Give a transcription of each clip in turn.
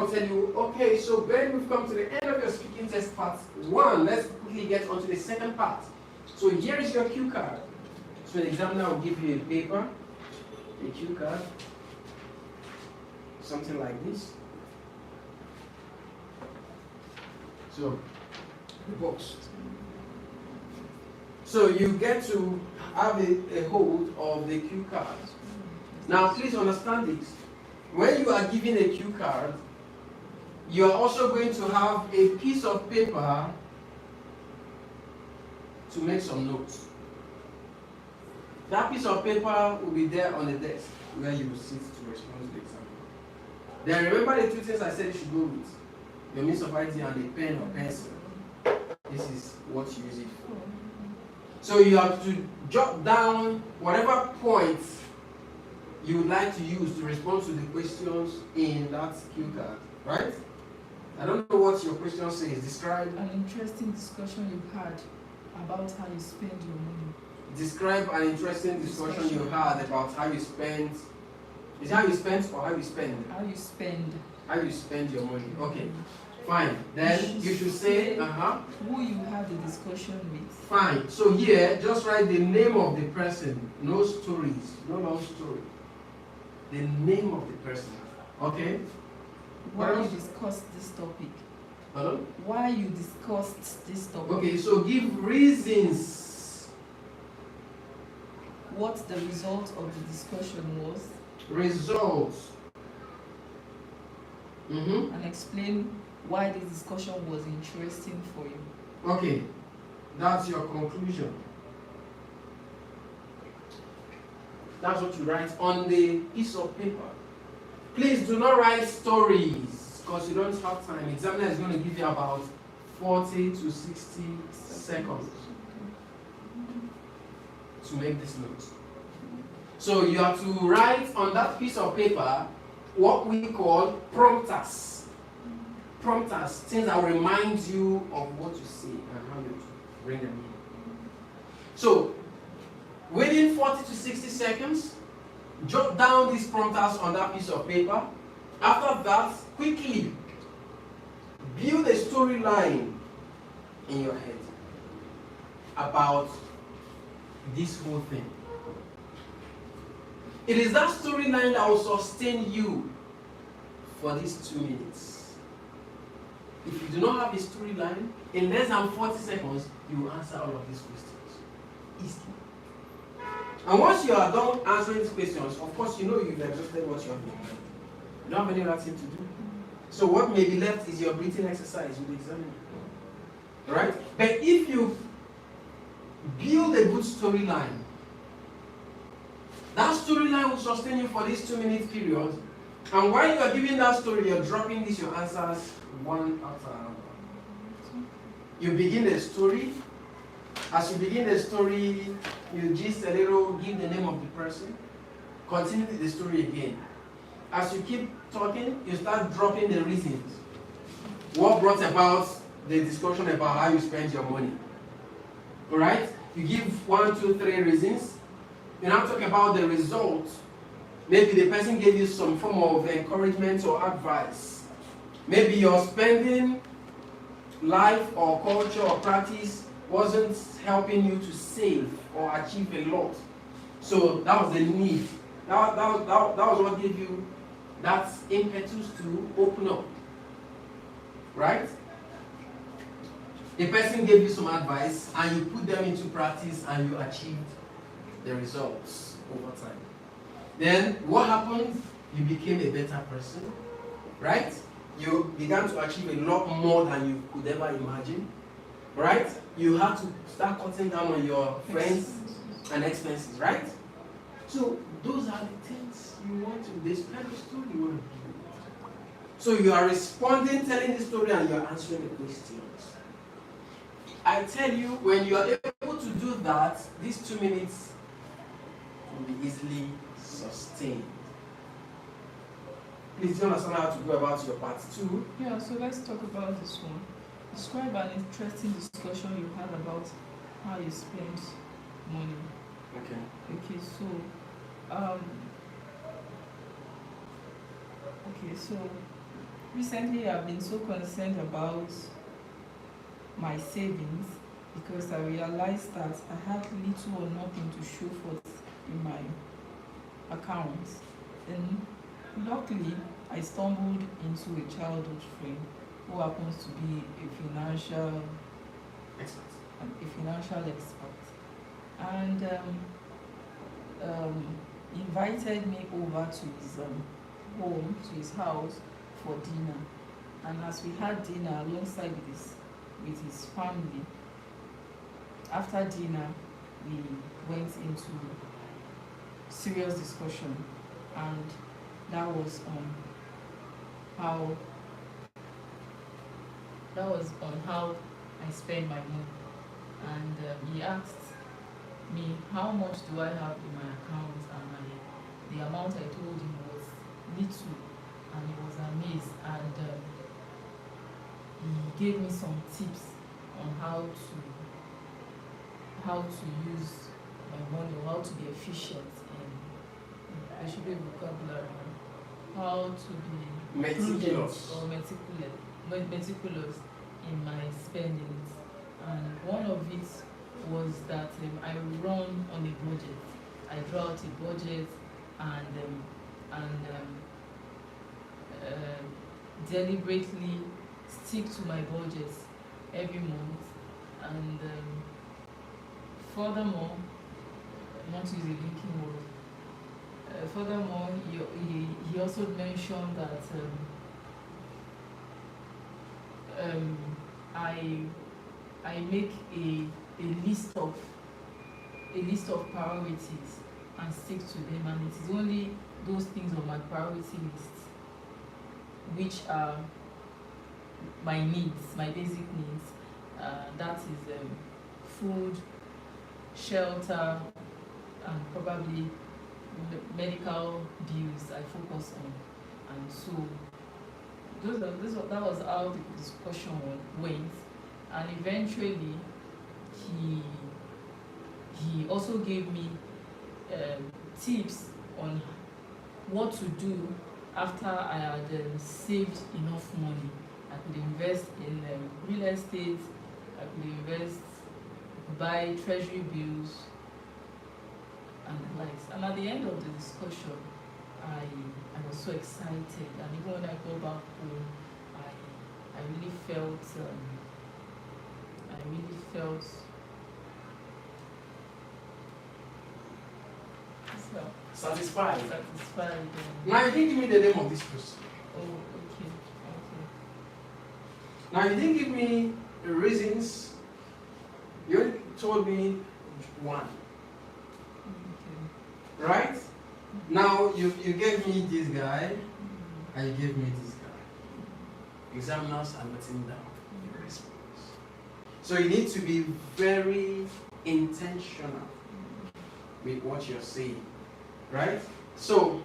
will tell you, okay, so Ben, we've come to the end of your speaking test part 1. Let's quickly get on to the second part. So here is your cue card. So the examiner will give you a paper, a cue card, something like this. So, the box. So you get to have a hold of the cue card. Now please understand this. When you are given a cue card, you are also going to have a piece of paper to make some notes. That piece of paper will be there on the desk where you will sit to respond to the exam. Then remember the 2 things I said you should go with. Your means of writing and a pen or pencil. This is what you use it for. So you have to jot down whatever points you would like to use to respond to the questions in that cue card, right? I don't know what your question says. Describe an interesting discussion you've had about how you spend your money. Describe an interesting discussion you had about how you spend. Is it how you spend or how you spend? How you spend. How you spend your money. Okay. Fine. Then you should say who you had the discussion with. Fine. So here, just write the name of the person. No stories. No long story. The name of the person. Okay? Why you discussed this topic? Pardon? Why you discussed this topic? Okay, so give reasons. What the result of the discussion was. Results. And explain why this discussion was interesting for you. Okay, that's your conclusion. That's what you write on the piece of paper. Please do not write stories because you don't have time. Examiner is going to give you about 40 to 60 seconds to make this note. So you have to write on that piece of paper what we call prompters. Prompters, things that remind you of what you see and how you bring them in. So, within 40 to 60 seconds, jot down these prompters on that piece of paper. After that, quickly build a storyline in your head about this whole thing. It is that storyline that will sustain you for these 2 minutes. If you do not have a storyline, in less than 40 seconds, you will answer all of these questions easily. And once you are done answering these questions, of course, you know you've exhausted what you have in your mind. You don't have any other thing to do. So what may be left is your breathing exercise with the examiner. Right? But if you build a good storyline, that storyline will sustain you for this 2 minute period. And while you are giving that story, you're dropping these your answers one after another. You begin the story. As you begin the story, you just a little, give the name of the person, continue the story again. As you keep talking, you start dropping the reasons. What brought about the discussion about how you spend your money? Alright? You give 1, 2, 3 reasons. You now talk about the result. Maybe the person gave you some form of encouragement or advice. Maybe your spending life or culture or practice wasn't helping you to save or achieve a lot. So that was the need. That was what gave you that impetus to open up. Right? A person gave you some advice and you put them into practice and you achieved the results over time. Then what happened? You became a better person. Right? You began to achieve a lot more than you could ever imagine. Right? You had to start cutting down on your friends and expenses, right? So those are the things you want to, this kind of story you want to do. So you are responding, telling the story, and you are answering the questions. I tell you, when you are able to do that, these 2 minutes will be easily sustained. Please, do you understand how to go about your part 2? Yeah, so let's talk about this one. Describe an interesting discussion you had about how you spend money. Okay. Okay, so Recently, I've been so concerned about my savings because I realized that I had little or nothing to show for it in my accounts. And luckily, I stumbled into a childhood friend who happens to be Expert. a financial expert, and invited me over to his home, to his house for dinner. And as we had dinner alongside with his family, after dinner we went into serious discussion, and that was on how I spend my money. And he asked me how much do I have in my account, and the amount I told him was little, and he was amazed. And he gave me some tips on how to use my money, or how to be efficient in, I should be vocabulary, how to be Meticulous. meticulous in my spendings. And one of it was that I run on a budget. I draw out a budget and deliberately stick to my budget every month. And furthermore, not to use a linking word. Furthermore, he also mentioned that I make a list of priorities and stick to them, and it is only those things on my priority list which are my needs, my basic needs. That is food, shelter, and probably medical bills I focus on. And so that was how the discussion went. And eventually he also gave me tips on what to do after I had saved enough money. I could invest in real estate, I could buy treasury bills and the likes. And at the end of the discussion, I was so excited, and even when I go back home, I really felt Satisfied. satisfied. Now you didn't give me the name of this person. Oh, okay. Now you didn't give me the reasons. You only told me one. Okay. Right? Now you gave me this guy, and you gave me this guy. Examiners are nothing down. You respond. So you need to be very intentional with what you're saying. Right? So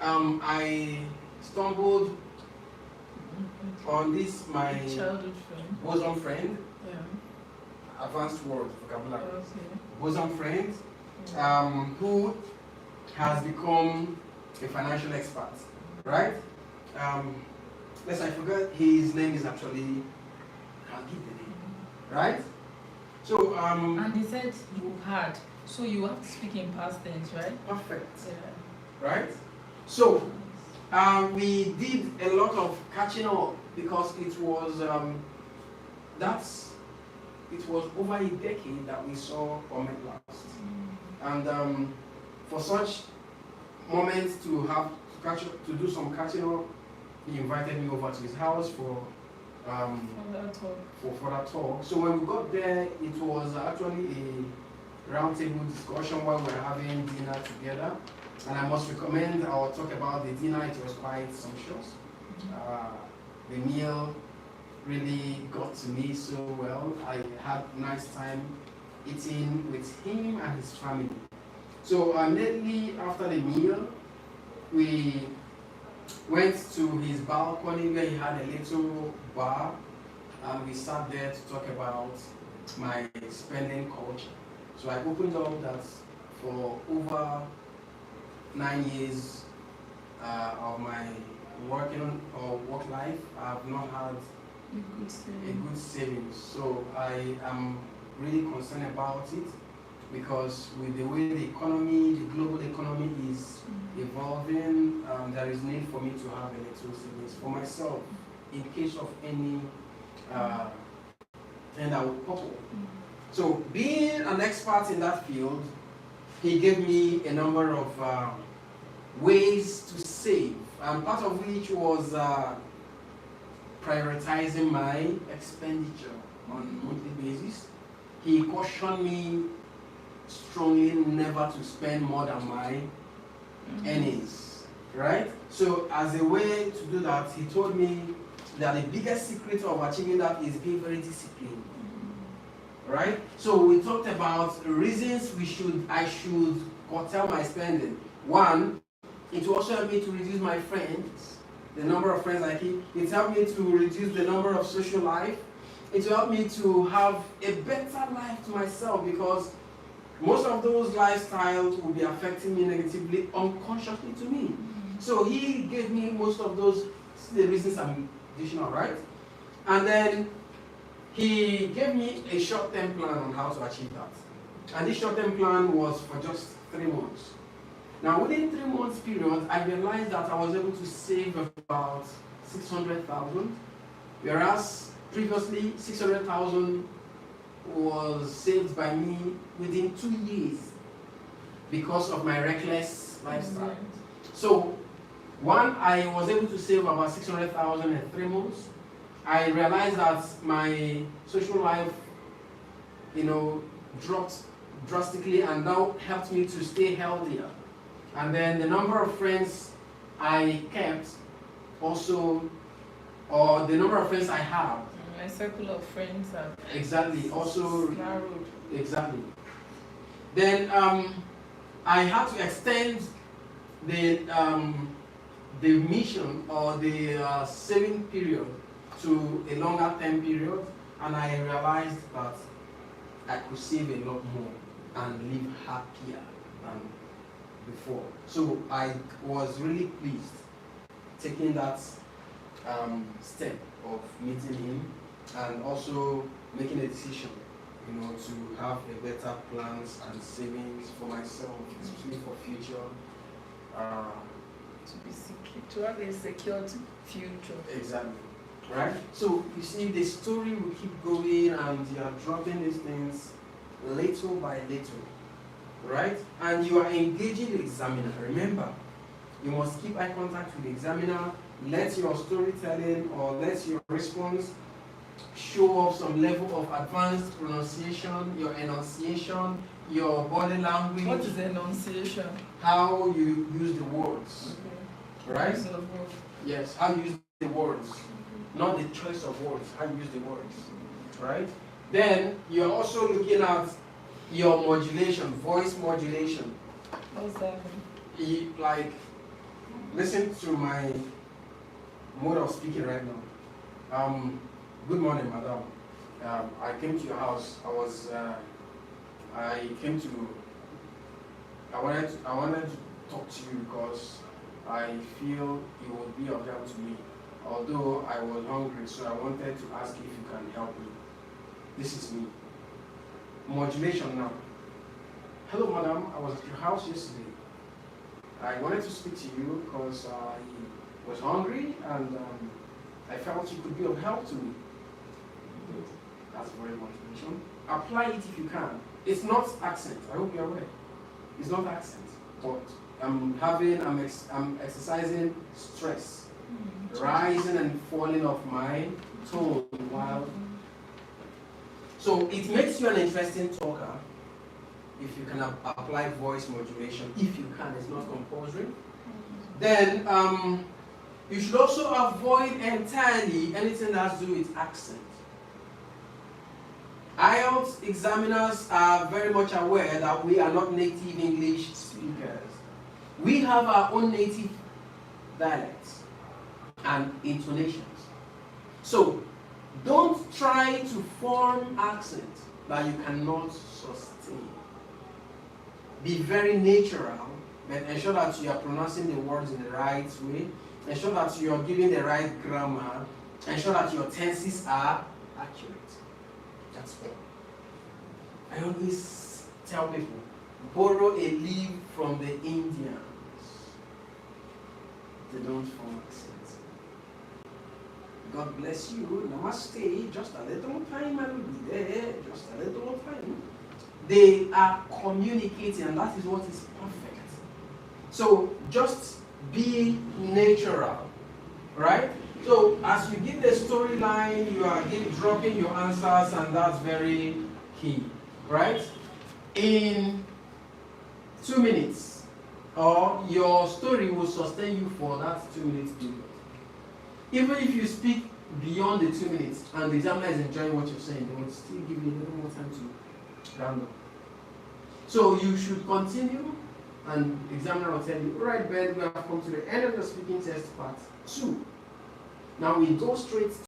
I stumbled on this, my Childhood friend. bosom friend, Yeah. advanced word vocabulary, Okay. bosom friend, Yeah. who has become a financial expert, right? Let's I forgot his name is actually, I'll give the name, right? So And he said you had, so you have to speak in past tense, right? perfect, Yeah. right? So we did a lot of catching up because it was it was over a decade that we saw or met last, and for such moments to have to catch up, to do some catching up, he invited me over to his house for further talk. So when we got there, it was actually a roundtable discussion while we were having dinner together. And I must recommend or talk about the dinner. It was quite sumptuous. The meal really got to me so well. I had a nice time eating with him and his family. So immediately after the meal, we went to his balcony where he had a little bar, and we sat there to talk about my spending culture. So I opened up that for over 9 years of my working or work life, I've not had a good savings. So I am really concerned about it because with the way the economy, the global economy is evolving, there is need for me to have a little savings for myself in case of any thing that would pop up. So being an expert in that field, he gave me a number of ways to save, and part of which was prioritizing my expenditure on a monthly basis. He cautioned me strongly never to spend more than my earnings, right? So as a way to do that, he told me that the biggest secret of achieving that is being very disciplined, right? So we talked about reasons I should curtail my spending. One, it will also help me to reduce my friends, the number of friends I keep. It helped me to reduce the number of social life. It will help me to have a better life to myself because most of those lifestyles will be affecting me negatively unconsciously to me. So he gave me most of those, the reasons I'm additional, right? And then he gave me a short-term plan on how to achieve that. And this short-term plan was for just 3 months. Now, within 3 months period, I realized that I was able to save about 600,000, whereas previously 600,000 was saved by me within 2 years because of my reckless lifestyle. So, one, I was able to save about 600,000 in 3 months. I realized that my social life, dropped drastically and now helped me to stay healthier. And then the number of friends I kept also, or the number of friends I have. My circle of friends are exactly also narrowed. Exactly. Then I had to extend the mission or the saving period to a longer term period, and I realized that I could save a lot more and live happier than before. So I was really pleased taking that step of meeting him and also making a decision, to have a better plans and savings for myself, especially for future. To have a secured future. Exactly. Right? So you see, the story will keep going and you are dropping these things little by little. Right? And you are engaging the examiner. Remember, you must keep eye contact with the examiner. Let your storytelling or let your response show off some level of advanced pronunciation, your enunciation, your body language. What is enunciation? How you use the words. Okay. Right? Use of words. Yes, how you use the words. Not the choice of words, how you use the words. Right? Then you're also looking at your modulation, voice modulation. What's that mean? Like, listen to my mode of speaking right now. Good morning, madam. I came to your house. I wanted to talk to you because I feel it would be of help to me. Although I was hungry, so I wanted to ask if you can help me. This is me. Modulation now. Hello, madam. I was at your house yesterday. I wanted to speak to you because I was hungry and I felt you could be of help to me. That's very motivation. Apply it if you can. It's not accent. I hope you're aware. It's not accent, but I'm exercising stress, rising and falling of my tone while. So it makes you an interesting talker if you can apply voice modulation. If you can, it's not compulsory. Then you should also avoid entirely anything that has to do with accent. IELTS examiners are very much aware that we are not native English speakers. We have our own native dialects and intonations. So don't try to form accent that you cannot sustain. Be very natural, but ensure that you are pronouncing the words in the right way. Ensure that you are giving the right grammar. Ensure that your tenses are accurate. That's all. I always tell people, borrow a leaf from the Indians. They don't form accents. God bless you. Namaste. Just a little more time, I will be there. Just a little more time. They are communicating, and that is what is perfect. So just be natural, right? So as you give the storyline, you are dropping your answers, and that's very key, right? In 2 minutes, or your story will sustain you for that 2 minutes period. Even if you speak beyond the 2 minutes and the examiner is enjoying what you're saying, they will still give you a little more time to round up. So you should continue, and the examiner will tell you, all right, Ben, we have come to the end of the speaking test part 2. Now we go straight